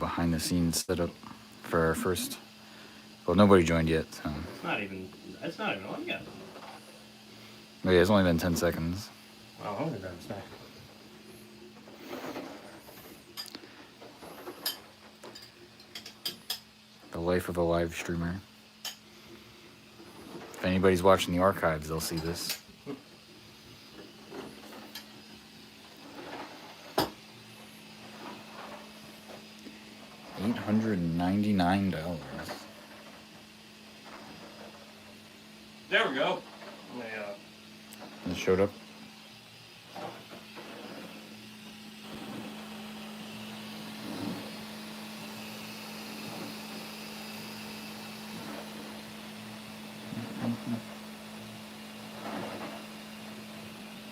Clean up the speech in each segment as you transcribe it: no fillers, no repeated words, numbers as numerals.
behind the scenes setup for our first. Well, nobody joined yet. So. It's not even on yet. Oh, yeah, it's only been 10 seconds. Oh, I'm gonna grab a snack. The life of a live streamer. If anybody's watching the archives, they'll see this. $899. There we go. It showed up.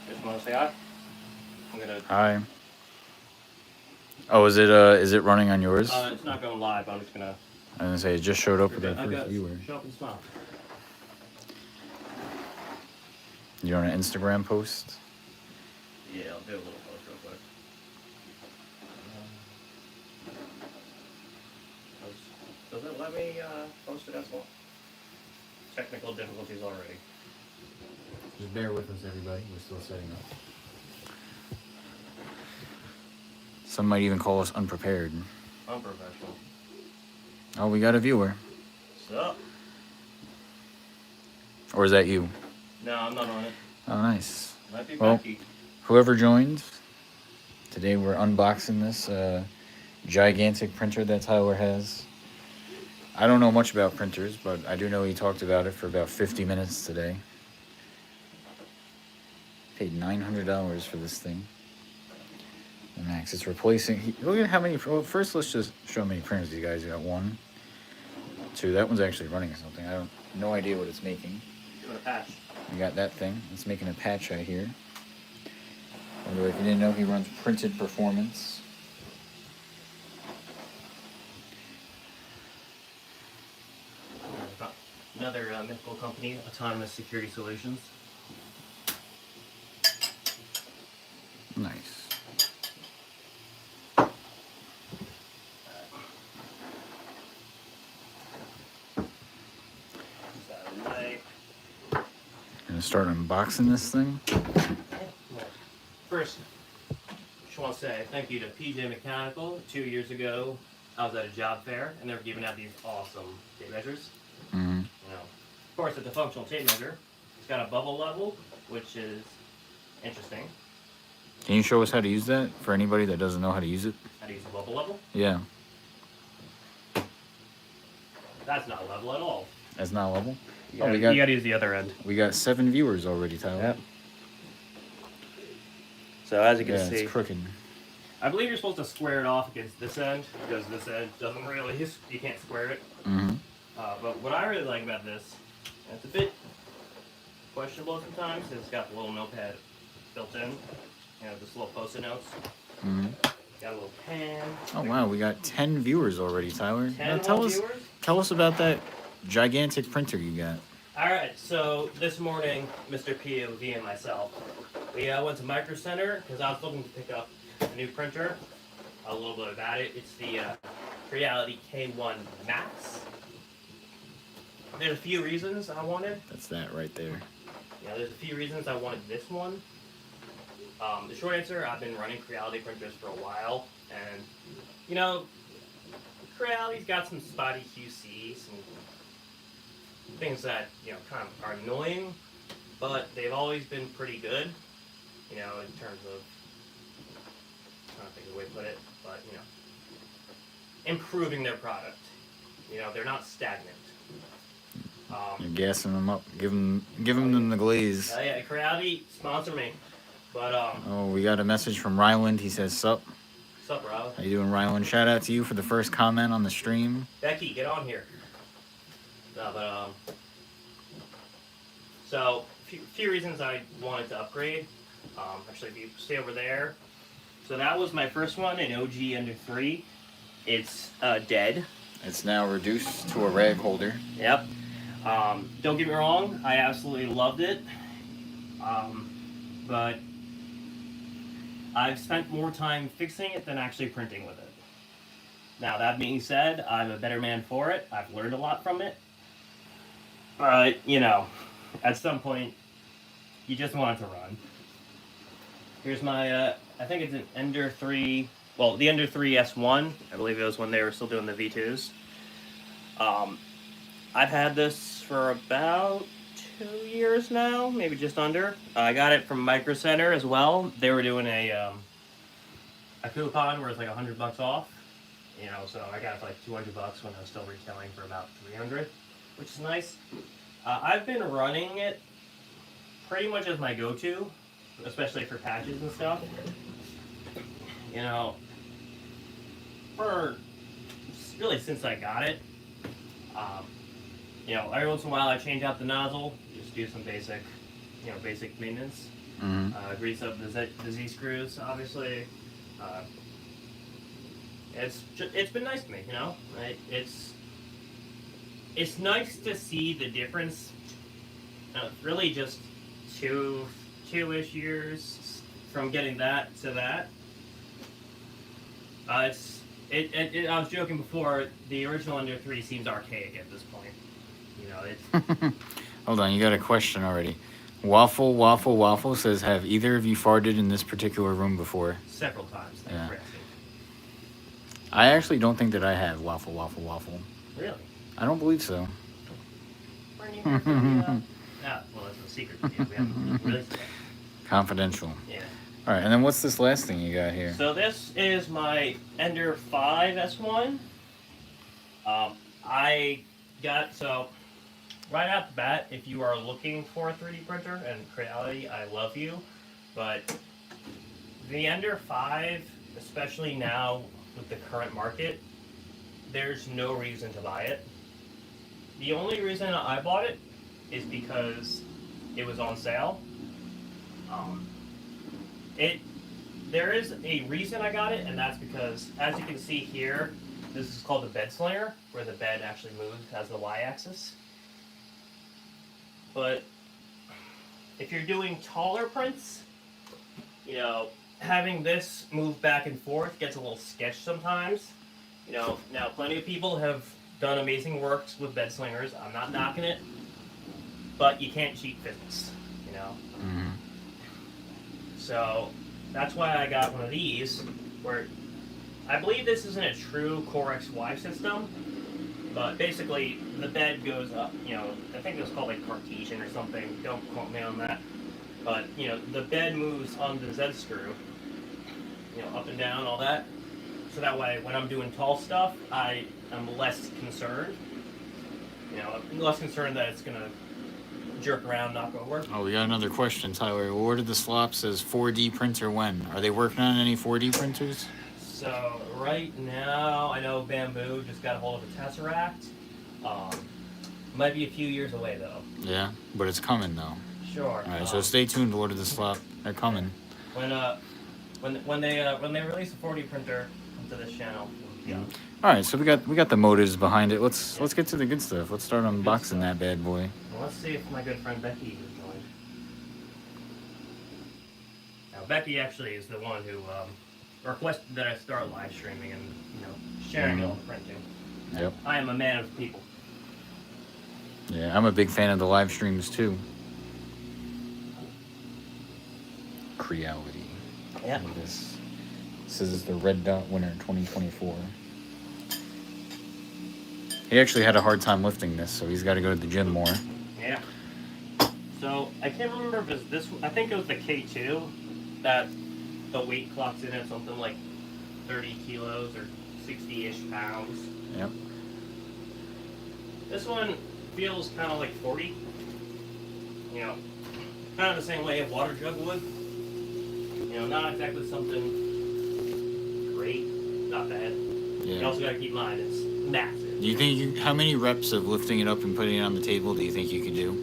Just want to say hi. I'm gonna. Hi. Oh, is it running on yours? It's not going live. I'm just gonna. I was gonna say it just showed up with our Okay. first viewer. Show up and smile. You on an Instagram post? Yeah, I'll do a little post real quick. Does it let me post it as well? Technical difficulties already. Just bear with us, everybody. We're still setting up. Some might even call us unprepared. Unprofessional. Oh, we got a viewer. Sup? Or is that you? No, I'm not on it. Oh, nice. Might be Well, Becky. whoever joined, today we're unboxing this gigantic printer that Tyler has. I don't know much about printers, but I do know he talked about it for about 50 minutes today. Paid $900 for this thing. The Max, it's replacing. Look at how many. Well, first, let's just show how many printers you guys got. 1, 2. That one's actually running something. I don't. No idea what it's making. Doing a patch. We got that thing. It's making a patch right here. Although if you didn't know, he runs Printed Performance. Another mythical company, Autonomous Security Solutions. Nice. Gonna start unboxing this thing. First, just want to say thank you to PJ Mechanical. 2 years ago, I was at a job fair, and they were giving out these awesome tape measures. Mm-hmm. You know, of course, it's a functional tape measure. It's got a bubble level, which is interesting. Can you show us how to use that for anybody that doesn't know how to use it? How to use a bubble level? Yeah. That's not level at all. That's not level? You gotta use the other end. We got 7 viewers already, Tyler. Yep. So as you can see, it's crooked. I believe you're supposed to square it off against this end, because this end doesn't really, you can't square it. Mm-hmm. But what I really like about this, and it's a bit questionable sometimes, is it's got the little notepad built in. You know, just little post-it notes. Mm-hmm. Got a little pen. Oh, wow. We got 10 viewers already, Tyler. 10 Now, viewers? tell us about that gigantic printer you got. Alright, so this morning, Mr. POV and myself, we went to Micro Center because I was looking to pick up a new printer. A little bit about it. It's the Creality K1 Max. There's a few reasons I wanted. That's that right there. Yeah, there's a few reasons I wanted this one. The short answer, I've been running Creality printers for a while, and, you know, Creality's got some spotty QC, some things that, you know, kind of are annoying, but they've always been pretty good, you know, in terms of, I'm trying to think of a way to put it, but, you know, improving their product. You know, they're not stagnant. You're gassing them up. Give them the glaze. Yeah, Creality, sponsor me. But, Oh, we got a message from Ryland. He says, sup. what's up, Rob? How you doing, Ryland? Shout out to you for the first comment on the stream. Becky, get on here. No, but, so, a few reasons I wanted to upgrade. Actually, if you stay over there. So that was my first one, an OG Ender 3. It's dead. It's now reduced to a rag holder. Yep. Don't get me wrong, I absolutely loved it. But I've spent more time fixing it than actually printing with it. Now, that being said, I'm a better man for it. I've learned a lot from it. But, you know, at some point, you just want it to run. Here's my, I think it's an Ender 3, well, the Ender 3 S1. I believe it was when they were still doing the V2s. I've had this for about 2 years now, maybe just under. I got it from Micro Center as well. They were doing a coupon where it's like $100 off. You know, so I got it for like $200 when I was still retailing for about $300, which is nice. I've been running it pretty much as my go-to, especially for patches and stuff. You know, for really since I got it. You know, every once in a while I change out the nozzle, just do some basic, you know, basic maintenance. Mm-hmm. Grease up the Z screws, obviously. It's been nice to me, you know. It's nice to see the difference. Really, just two-ish years from getting that to that. I was joking before. The original Ender 3 seems archaic at this point. You know, it's. Hold on, you got a question already. Waffle says, have either of you farted in this particular room before? Several times. Thanks Yeah. for asking. I actually don't think that I have waffle. Really? I don't believe so. Yeah, well, that's no secret. Yeah, we haven't released it. Confidential. Yeah. All right, and then what's this last thing you got here? So this is my Ender 5 S1. I got, so right off the bat, if you are looking for a 3D printer, and Creality, I love you, but the Ender 5, especially now with the current market, there's no reason to buy it. The only reason I bought it is because it was on sale. There is a reason I got it, and that's because, as you can see here, this is called the bed slinger, where the bed actually moves as the y-axis. But if you're doing taller prints, you know, having this move back and forth gets a little sketch sometimes. You know, now plenty of people have done amazing works with bed slingers. I'm not knocking it, but you can't cheat physics, you know. Mm-hmm. So that's why I got one of these, where I believe this isn't a true Core XY system, but basically the bed goes up, you know, I think it was called like Cartesian or something, don't quote me on that, but, you know, the bed moves on the Z screw, you know, up and down, all that, so that way when I'm doing tall stuff, I am less concerned, you know, I'm less concerned that it's gonna jerk around, knock over. Oh, we got another question, Tyler. We ordered the slop, says 4D printer when? Are they working on any 4D printers? So right now, I know Bamboo just got a hold of a Tesseract. Might be a few years away though. Yeah, but it's coming though. Sure. All right, so stay tuned to order the slop. They're coming. When they release a 4D printer to this channel. Yeah. All right, so we got the motives behind it. Let's get to the good stuff. Let's start unboxing that bad boy. Well, let's see if my good friend Becky is joined. Now Becky actually is the one who requested that I start live streaming and, you know, sharing all the printing. Yep. I am a man of the people. Yeah, I'm a big fan of the live streams too. Creality. Yeah. Look at this. This is the Red Dot winner 2024. He actually had a hard time lifting this, so he's got to go to the gym more. Yeah. So I can't remember if it's this. I think it was the K2 that the weight clocks in at something like 30 kilos or 60-ish pounds. Yep. This one feels kind of like 40. You know, kind of the same way a water jug would. You know, not exactly something great, not bad. You Yeah. also got to keep in mind it's massive. Do you think how many reps of lifting it up and putting it on the table do you think you could do?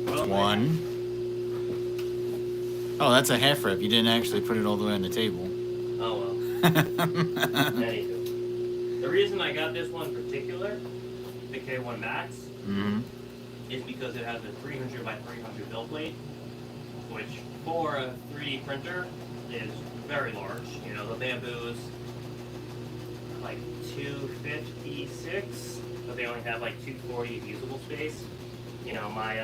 Well, One. Oh, that's a half rep. You didn't actually put it all the way on the table. Oh well. Anywho, the reason I got this one in particular, the K1 Max, Mm-hmm. is because it has a 300 by 300 build plate, which for a 3D printer is very large. You know, the Bamboos like 256, but they only have like 240 of usable space. You know, my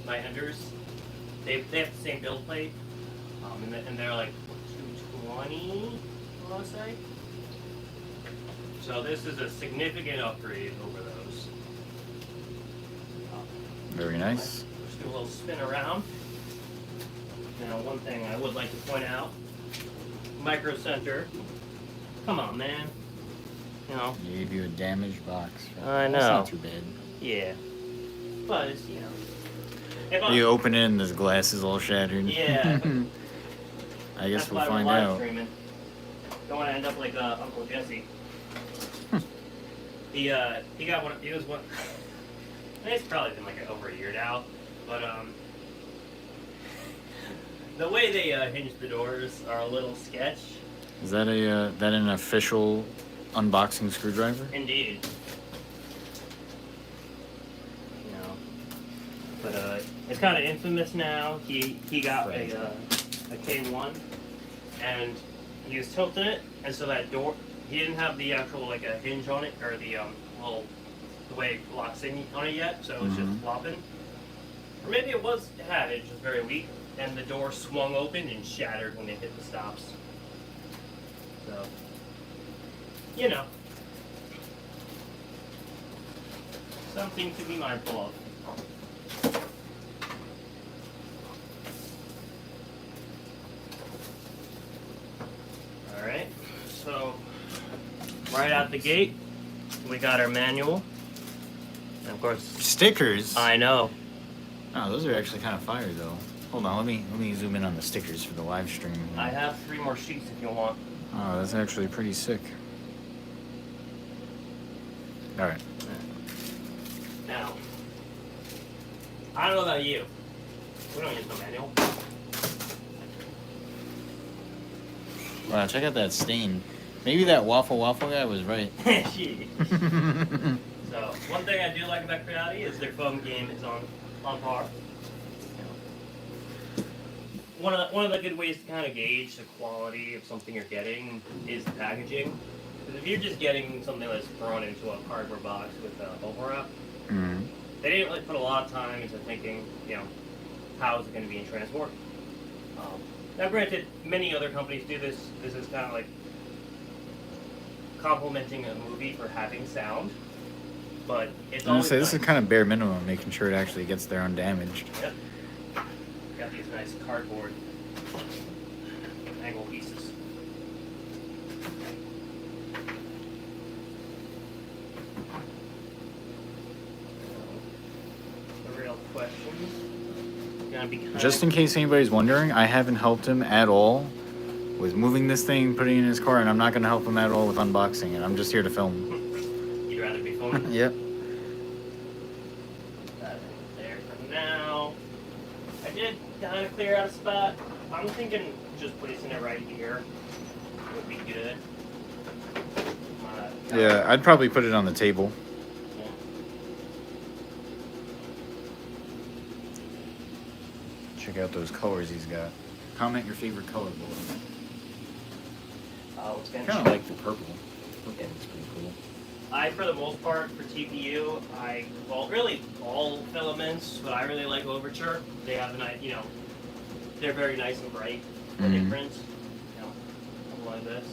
Enders, they have the same build plate, and they're like 220, I want to say. So this is a significant upgrade over those. Very nice. Just do a little spin around. Now, one thing I would like to point out, Micro Center. Come on, man. You know. Gave you a damaged box. I know. That's not too bad. Yeah. But it's, you know. If You open it and this glass is all shattered. Yeah. I guess That's we'll why find we're live out. streaming. Don't want to end up like Uncle Jesse. He got one. He was one. It's probably been like over a year now, but the way they hinge the doors are a little sketch. Is that an official unboxing screwdriver? Indeed. You know, but it's kind of infamous now. He got a K1, and he was tilting it, and so that door, he didn't have the actual like a hinge on it, or the little the way it locks in on it yet, so it was just flopping. Or maybe it had it just very weak, and the door swung open and shattered when it hit the stops. So, you know, something to be mindful of. All right, so right out the gate, we got our manual, and of course, Stickers. I know. Oh, those are actually kind of fire though. Hold on, let me zoom in on the stickers for the live stream. I have 3 more sheets if you want. Oh, that's actually pretty sick. All right. Now, I don't know about you. We don't use no manual. Wow, check out that stain. Maybe that waffle guy was right. Jeez. So, one thing I do like about Creality is their foam game is on par. One of the good ways to kind of gauge the quality of something you're getting is the packaging. Because if you're just getting something that's thrown into a cardboard box with a bubble wrap, they didn't really put a lot of time into thinking, you know, how is it going to be in transport. Now, granted, many other companies do this. This is kind of like complimenting a movie for having sound, but it's I'm gonna always say this nice. is kind of bare minimum, making sure it actually gets there undamaged. Yep. Got these nice cardboard angle pieces. The real questions gonna be Just in case anybody's wondering, I haven't helped him at all with moving this thing, putting it in his car, and I'm not gonna help him at all with unboxing it. I'm just here to film. You'd rather be filming. Yep. That there for now. I did kind of clear out a spot. I'm thinking just placing it right here would be good. Yeah, I'd probably put it on the table. Check out those colors he's got. Comment your favorite color below. It's I gonna kind of like the purple. Okay, it's pretty cool. I, for the most part, for TPU, really all filaments, but I really like Overture. They have a nice, you know, they're very nice and bright when they print. You know, something like this.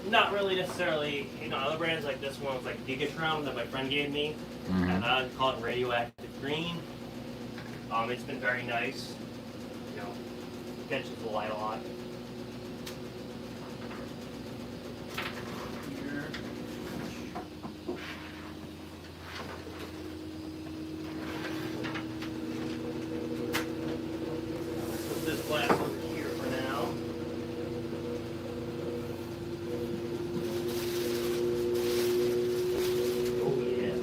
Not really necessarily, you know, other brands like this one was like Gigatron that my friend gave me, and I call it Radioactive Green. It's been very nice. You know, catches the light a lot. Put this glass over here for now. Oh yeah.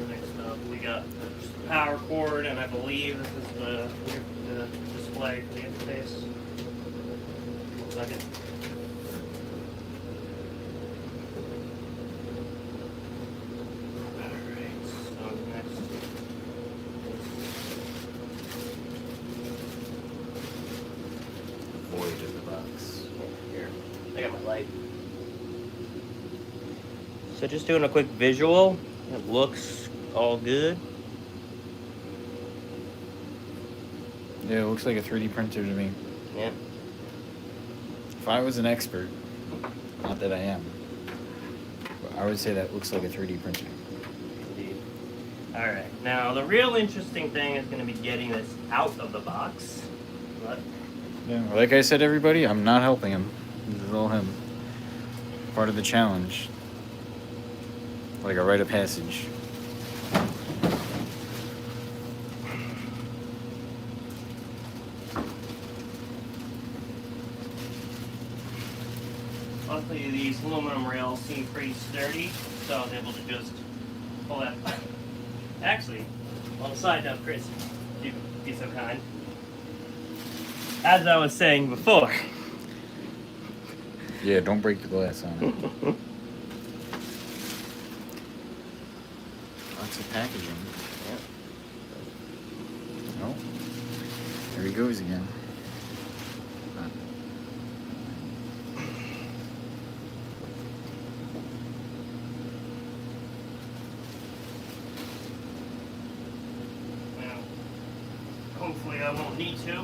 Next up, we got the power cord, and I believe this is the display for the interface. 1 second. I got my light. So just doing a quick visual. It looks all good. Yeah, it looks like a 3D printer to me. Yeah. If I was an expert, not that I am, but I would say that looks like a 3D printer. Indeed. All right. Now the real interesting thing is going to be getting this out of the box. But Yeah, like I said, everybody, I'm not helping him. This is all him. Part of the challenge. Like a rite of passage. luckily these aluminum rails seem pretty sturdy, so I was able to just pull that. Actually, on the side note, Chris, if you'd be so kind. As I was saying before. Yeah, don't break the glass on it. Lots of packaging. Oh, there he goes again. Now, hopefully I won't need to.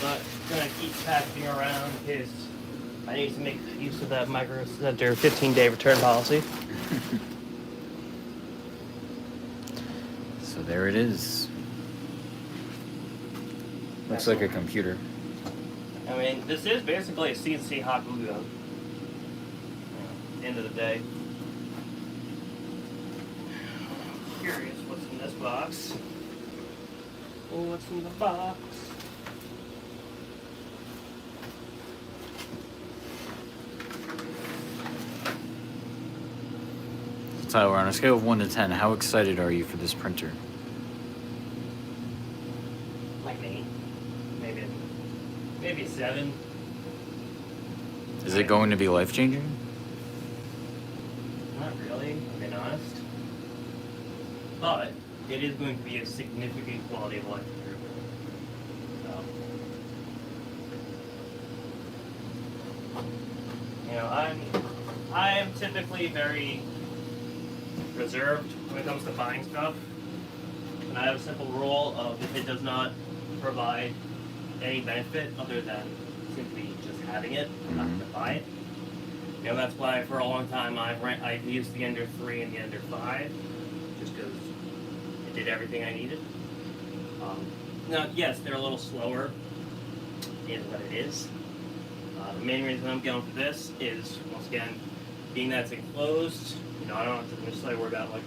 But gonna keep packing around because I need to make use of that Micro Center 15-day return policy. So there it is. Looks like a computer. I mean, this is basically a CNC hot glue gun. At the end of the day. Curious what's in this box. Oh, what's in the box? Tyler, on a scale of 1 to 10, how excited are you for this printer? Like an 8. Maybe a 7. Is it going to be life-changing? Not really, I'm being honest. But it is going to be a significant quality of life improvement. So, you know, I am typically very reserved when it comes to buying stuff. And I have a simple rule of if it does not provide any benefit other than simply just having it, I'm not going to buy it. You know, that's why for a long time I've used the Ender 3 and the Ender 5, just because it did everything I needed. Now, yes, they're a little slower in what it is. The main reason I'm going for this is, once again, being that it's enclosed, you know, I don't have to necessarily worry about, like,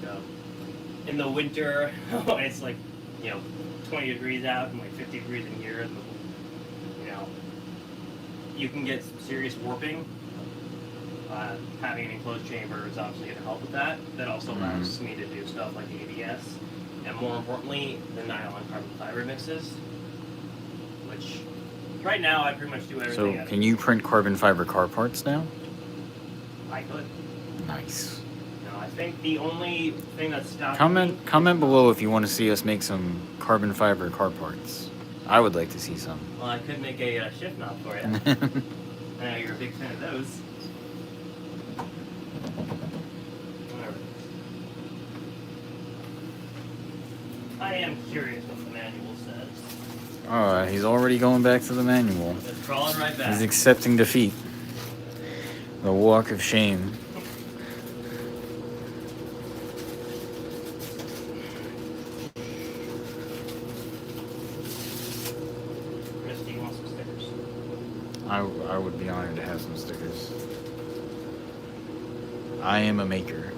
in the winter, it's like, you know, 20 degrees out and like 50 degrees in here, and, you know, you can get some serious warping. Having an enclosed chamber is obviously going to help with that. That also allows me to do stuff like ABS, and more importantly, the nylon carbon fiber mixes, which right now I pretty much do everything. So, can you print carbon fiber car parts now? I could. Nice. No, I think the only thing that's stopping Comment below if you want to see us make some carbon fiber car parts. I would like to see some. Well, I could make a shift knob for you. I know you're a big fan of those. I am curious what the manual says. Alright, he's already going back to the manual. Just crawling right back. He's accepting defeat. The walk of shame. Christy wants some stickers. I would be honored to have some stickers. I am a maker.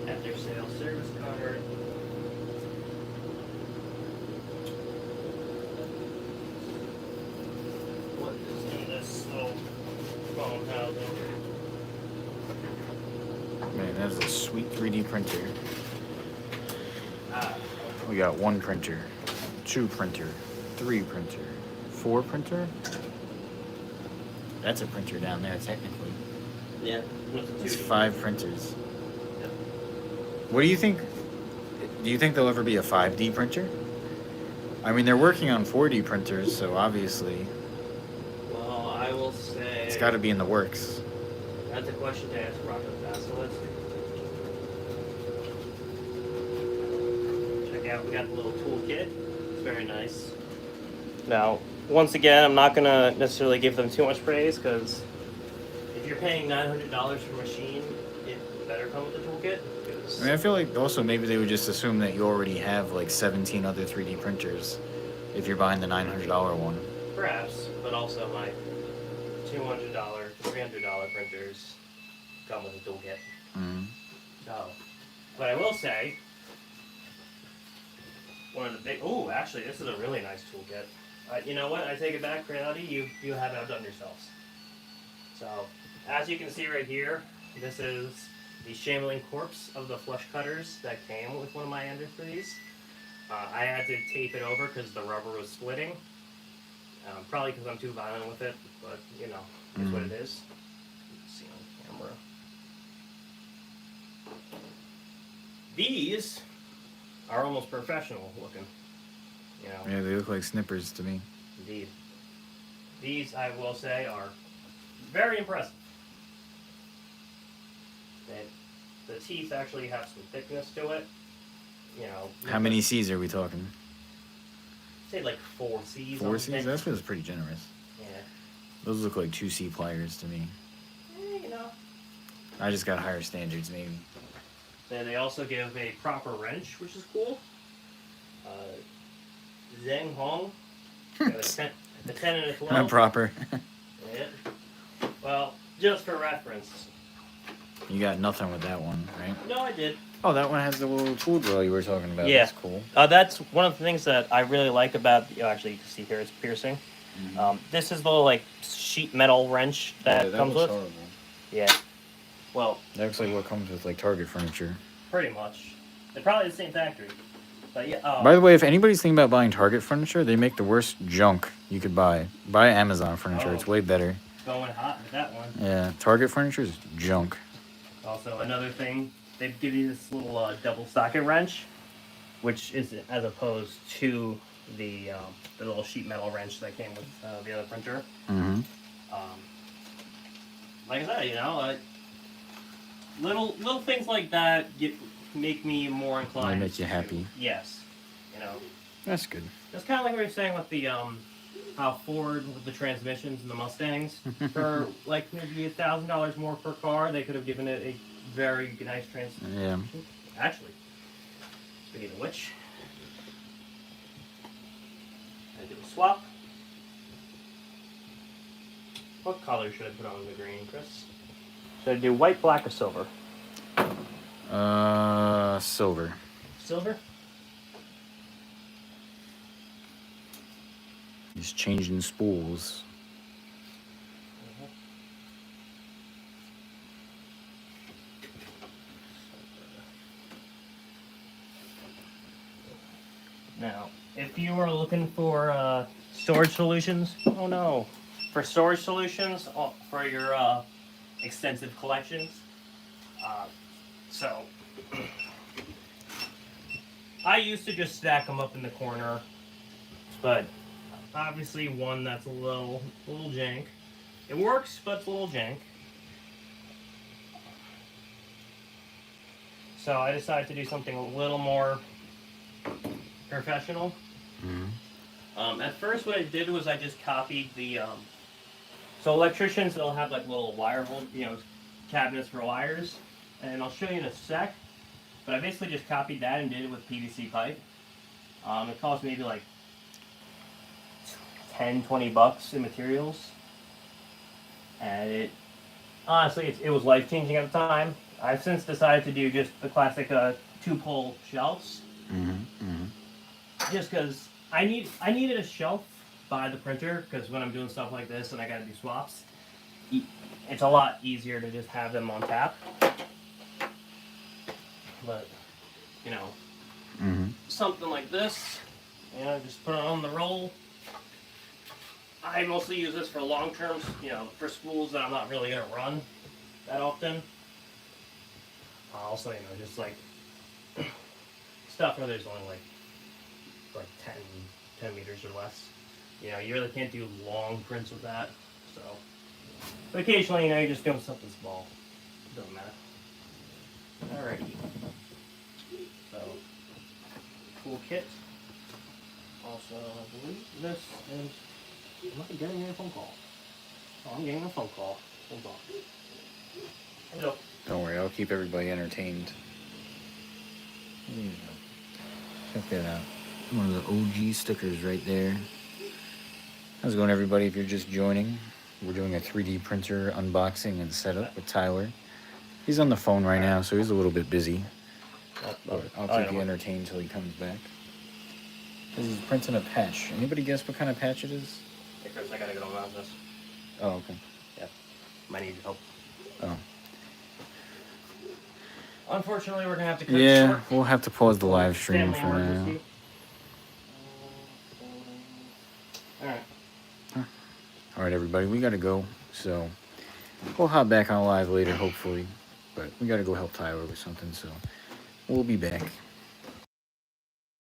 After sales service card. What is in this little phone housing? Man, that's a sweet 3D printer. Ah, We got 1 printer, 2 printer, 3 printer, 4 printer. That's a printer down there, technically. yeah. It's 5 printers. Yep. What do you think? Do you think there'll ever be a 5D printer? I mean, they're working on 4D printers, so obviously Well, I will say it's got to be in the works. that's a question to ask Roger Basilisk. Check out, we got the little toolkit. It's very nice. Now, once again, I'm not gonna necessarily give them too much praise because if you're paying $900 for a machine, it better come with the toolkit. I mean, I feel like also maybe they would just assume that you already have like 17 other 3D printers if you're buying the $900 one. Perhaps, but also my $200, $300 printers come with a toolkit. Mm-hmm. So, but I will say, one of the big. Oh, actually, this is a really nice toolkit. You know what? I take it back, Reality. You have outdone yourselves. So, as you can see right here, this is the Shamelin corpse of the flush cutters that came with one of my enders for these. I had to tape it over because the rubber was splitting. Probably because I'm too violent with it, but you know, it's what it is. Let's see on camera. These are almost professional looking. You know. Yeah, they look like snippers to me. Indeed. These, I will say, are very impressive. The teeth actually have some thickness to it. You know. How many C's are we talking? Say like 4 C's. 4 C's? That feels pretty generous. Yeah. Those look like 2C pliers to me. You know. I just got higher standards, maybe. Then they also give a proper wrench, which is cool. Zheng Hong. The 10 and a 12. Not proper. Yeah. Well, just for reference. You got nothing with that one, right? No, I did. Oh, that one has the little tool drill you were talking about. Yeah. That's cool. That's one of the things that I really like about. Actually, you can see here it's piercing. Mm-hmm. This is the little like sheet metal wrench that comes with. Horrible. Yeah. Well, That looks like what comes with like Target furniture. pretty much. They're probably the same factory. But yeah. By the way, if anybody's thinking about buying Target furniture, they make the worst junk you could buy. Buy Amazon furniture. Oh. It's way better. Going hot with that one. Yeah, Target furniture is junk. Also, another thing, they give you this little double socket wrench, which is as opposed to the little sheet metal wrench that came with the other printer. Mm-hmm. Like I said, you know, little things like that make me more inclined. They make you happy. Yes, you know. That's good. It's kind of like we were saying with the how Ford with the transmissions and the Mustangs for like maybe $1,000 more per car, they could have given it a very nice transmission. Yeah. Actually, speaking of which, I do a swap. What color should I put on the green, Chris? Should I do white, black, or silver? Silver. Silver? He's changing spools. Now, if you are looking for storage solutions, oh no, for storage solutions for your extensive collections, so I used to just stack them up in the corner, but obviously one that's a little jank. It works, but it's a little jank. So I decided to do something a little more professional. Mm-hmm. At first, what I did was I just copied the. So electricians, they'll have like little wire, cabinets for wires, and I'll show you in a sec. But I basically just copied that and did it with PVC pipe. It cost maybe like $10-20 in materials, and it honestly it was life changing at the time. I've since decided to do just the classic 2-pole shelves. Mm-hmm. Mm-hmm. Just because I needed a shelf by the printer, because when I'm doing stuff like this and I gotta do swaps, it's a lot easier to just have them on tap. But Mm-hmm. something like this, just put it on the roll. I mostly use this for long terms, for spools that I'm not really gonna run that often. Also, just like stuff where there's only like 10, 10 meters or less. You know, you really can't do long prints with that. So, but occasionally, you know, you're just doing something small. Doesn't matter. Alrighty. So, full kit. Also, I believe this is. Am I getting a phone call? Oh, I'm getting a phone call. Hold on. Hello. Don't worry, I'll keep everybody entertained. Check that out. One of the OG stickers right there. How's it going, everybody? If you're just joining, we're doing a 3D printer unboxing and setup with Tyler. He's on the phone right now, so he's a little bit busy. But I'll keep you entertained until he comes back. This is printing a patch. Anybody guess what kind of patch it is? Hey, Chris, I gotta get on this. Oh, okay. Yeah. Might need help. Oh. Unfortunately, we're gonna have to cut it Yeah, short. we'll have to pause the live stream Family for now. emergency. Alright. Alright, everybody, we gotta go. So, we'll hop back on live later, hopefully. But we gotta go help Tyler with something, so we'll be back.